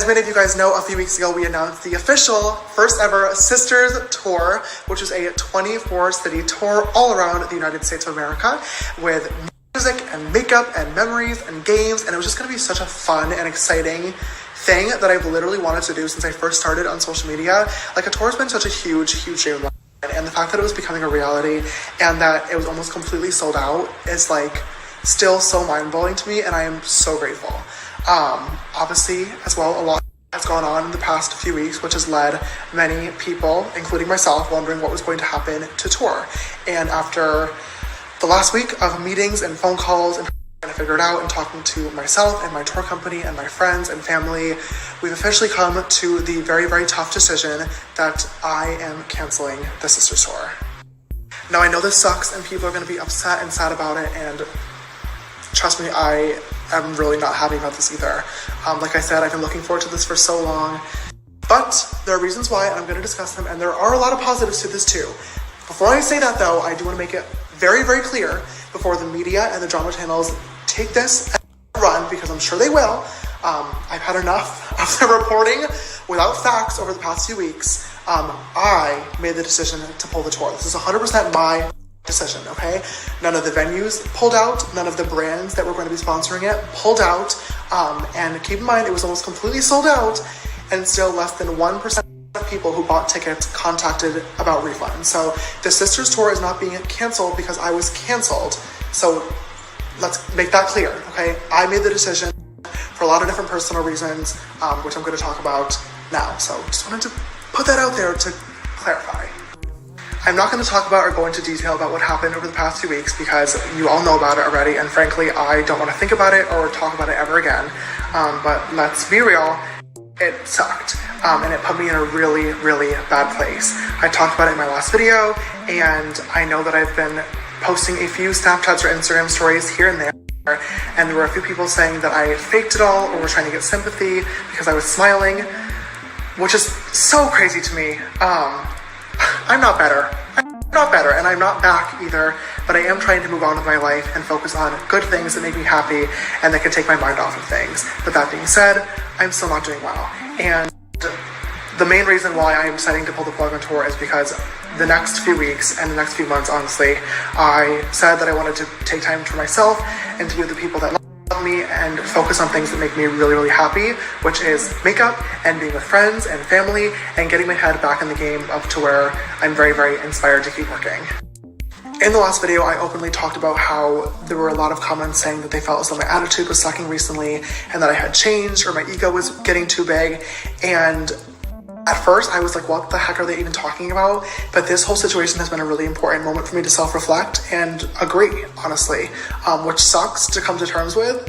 As many of you guys know, a few weeks ago we announced the official first ever Sisters Tour, which is a 24-city tour all around the United States of America with music and makeup and memories and games, and it was just going to be such a fun and exciting thing that I've literally wanted to do since I first started on social media. Like, a tour has been such a huge dream of mine, and the fact that it was becoming a reality and that it was almost completely sold out is like still so mind-blowing to me, and I am so grateful. Obviously, as well, a lot has gone on in the past few weeks, which has led many people, including myself, wondering what was going to happen to tour. And after the last week of meetings and phone calls and trying to figure it out and talking to myself and my tour company and my friends and family, we've officially come to the very tough decision that I am canceling the Sisters Tour. Now, I know this sucks and people are going to be upset and sad about it, and trust me, I am really not happy about this either. Like I said, I've been looking forward to this for so long, but there are reasons why, and I'm going to discuss them, and there are a lot of positives to this too. Before I say that though, I do want to make it very clear before the media and the drama channels take this and run, because I'm sure they will. I've had enough of the reporting without facts over the past few weeks. I made the decision to pull the tour. This is 100% my decision, okay? None of the venues pulled out, none of the brands that were going to be sponsoring it pulled out, and keep in mind, it was almost completely sold out, and still less than 1% of people who bought tickets contacted about refunds. So the Sisters Tour is not being canceled because I was canceled. So let's make that clear, okay? I made the decision for a lot of different personal reasons, which I'm going to talk about now. So just wanted to put that out there to clarify. I'm not going to talk about or go into detail about what happened over the past few weeks because you all know about it already, and frankly, I don't want to think about it or talk about it ever again. But let's be real, it sucked, and it put me in a really bad place. I talked about it in my last video, and I know that I've been posting a few Snapchats or Instagram stories here and there, and there were a few people saying that I faked it all or were trying to get sympathy because I was smiling, which is so crazy to me. I'm not better, and I'm not back either, but I am trying to move on with my life and focus on good things that make me happy and that can take my mind off of things. But that being said, I'm still not doing well. And the main reason why I am deciding to pull the plug on tour is because the next few weeks and the next few months, honestly, I said that I wanted to take time for myself and to be with the people that love me and focus on things that make me really happy, which is makeup and being with friends and family and getting my head back in the game up to where I'm very inspired to keep working. In the last video, I openly talked about how there were a lot of comments saying that they felt as though my attitude was sucking recently and that I had changed or my ego was getting too big. And at first, I was like, what the heck are they even talking about? But this whole situation has been a really important moment for me to self-reflect and agree, honestly, which sucks to come to terms with.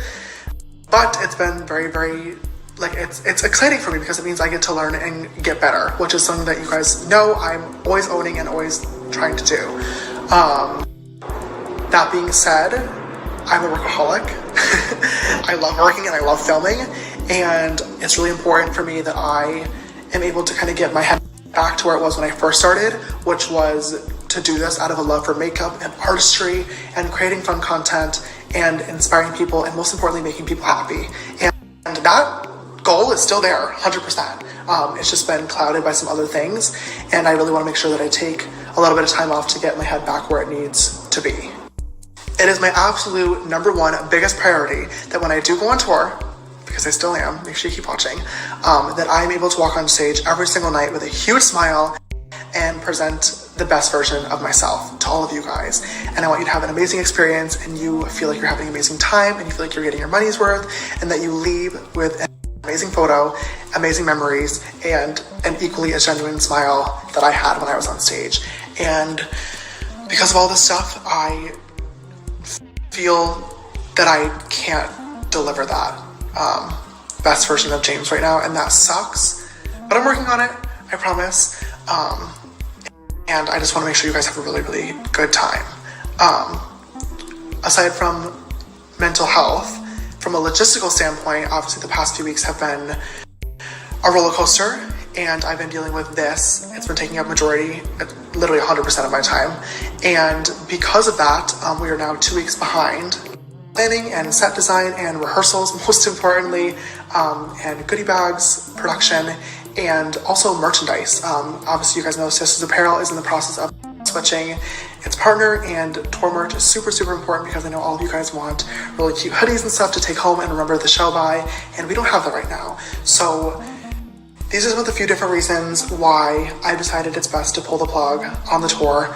But it's been very, like, it's exciting for me because it means I get to learn and get better, which is something that you guys know I'm always owning and always trying to do. That being said, I'm a workaholic. I love working and I love filming, and it's really important for me that I am able to kind of get my head back to where it was when I first started, which was to do this out of a love for makeup and artistry and creating fun content and inspiring people and most importantly making people happy. And that goal is still there, 100%. It's just been clouded by some other things, and I really want to make sure that I take a little bit of time off to get my head back where it needs to be. It is my absolute number one biggest priority that when I do go on tour, because I still am, make sure you keep watching, that I'm able to walk on stage every single night with a huge smile and present the best version of myself to all of you guys. And I want you to have an amazing experience and you feel like you're having an amazing time and you feel like you're getting your money's worth and that you leave with an amazing photo, amazing memories, and an equally as genuine smile that I had when I was on stage. And because of all this stuff, I feel that I can't deliver that best version of James right now, and that sucks, but I'm working on it, I promise. And I just want to make sure you guys have a really good time. Aside from mental health, from a logistical standpoint, obviously the past few weeks have been a roller coaster, and I've been dealing with this. It's been taking up majority, literally 100% of my time, and because of that, we are now 2 weeks behind planning and set design and rehearsals, most importantly, and goodie bags, production, and also merchandise. Obviously, you guys know Sisters Apparel is in the process of switching its partner, and tour merch is super, super important because I know all of you guys want really cute hoodies and stuff to take home and remember the show by, and we don't have that right now. So these are some of the few different reasons why I decided it's best to pull the plug on the tour.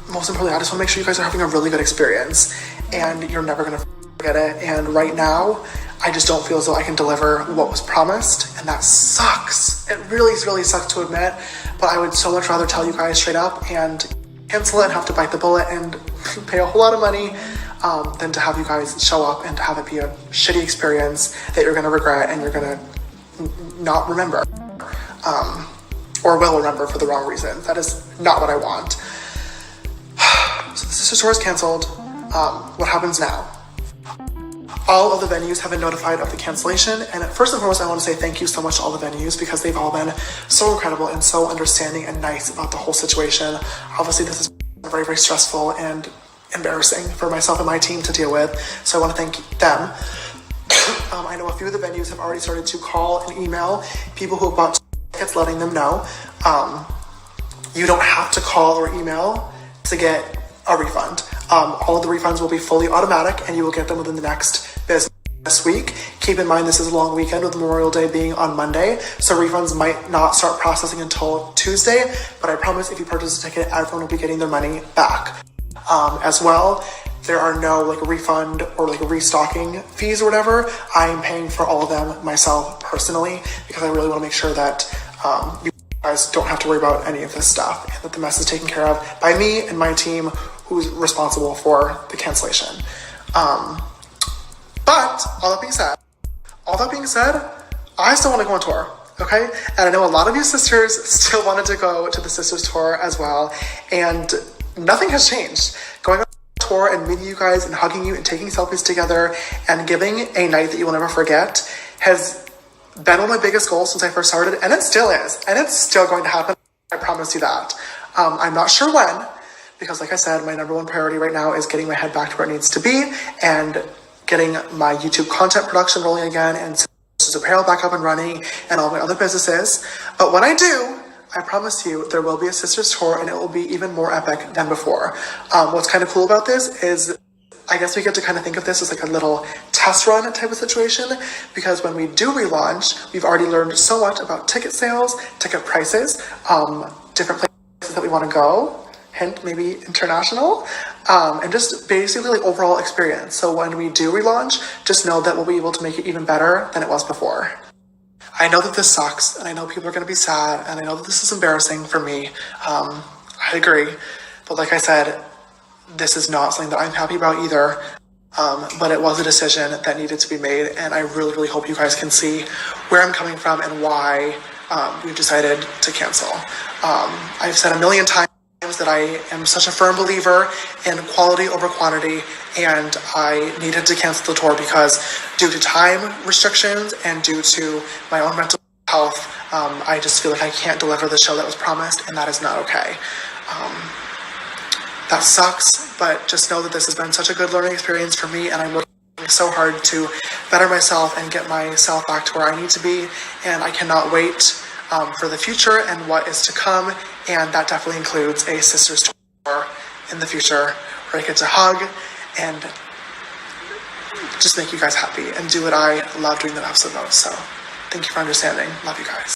Most importantly, I just want to make sure you guys are having a really good experience and you're never going to forget it. And right now, I just don't feel as though I can deliver what was promised, and that sucks. It really, really sucks to admit, but I would so much rather tell you guys straight up and cancel it and have to bite the bullet and pay a whole lot of money than to have you guys show up and to have it be a shitty experience that you're going to regret and you're going to not remember or will remember for the wrong reasons. That is not what I want. So the Sisters Tour is canceled. What happens now? All of the venues have been notified of the cancellation, and first and foremost, I want to say thank you so much to all the venues because they've all been so incredible and so understanding and nice about the whole situation. Obviously, this is very, very stressful and embarrassing for myself and my team to deal with, so I want to thank them. I know a few of the venues have already started to call and email people who have bought tickets, letting them know. You don't have to call or email to get a refund. All of the refunds will be fully automatic and you will get them within the next business week. Keep in mind this is a long weekend with Memorial Day being on Monday, so refunds might not start processing until Tuesday, but I promise if you purchase a ticket, everyone will be getting their money back. As well, there are no refund or restocking fees or whatever. I am paying for all of them myself personally because I really want to make sure that you guys don't have to worry about any of this stuff and that the mess is taken care of by me and my team who's responsible for the cancellation. But all that being said, I still want to go on tour, okay? And I know a lot of you sisters still wanted to go to the Sisters Tour as well, and nothing has changed. Going on tour and meeting you guys and hugging you and taking selfies together and giving a night that you will never forget has been one of my biggest goals since I first started, and it still is, and it's still going to happen. I promise you that. I'm not sure when, because like I said, my number one priority right now is getting my head back to where it needs to be and getting my YouTube content production rolling again and Sisters Apparel back up and running and all my other businesses. But when I do, I promise you there will be a Sisters Tour and it will be even more epic than before. What's kind of cool about this is I guess we get to kind of think of this as a little test run type of situation, because when we do relaunch, we've already learned so much about ticket sales, ticket prices, different places that we want to go, hint maybe international, and just basically overall experience. So when we do relaunch, just know that we'll be able to make it even better than it was before. I know that this sucks, and I know people are going to be sad, and I know that this is embarrassing for me. I agree, but like I said, this is not something that I'm happy about either, but it was a decision that needed to be made, and I really, really hope you guys can see where I'm coming from and why we've decided to cancel. I've said a million times that I am such a firm believer in quality over quantity, and I needed to cancel the tour because due to time restrictions and due to my own mental health, I just feel like I can't deliver the show that was promised, and that is not okay. That sucks, but just know that this has been such a good learning experience for me, and I'm working so hard to better myself and get myself back to where I need to be, and I cannot wait for the future and what is to come, and that definitely includes a Sisters Tour in the future where I get to hug and just make you guys happy and do what I love doing the absolute most. So thank you for understanding. Love you guys.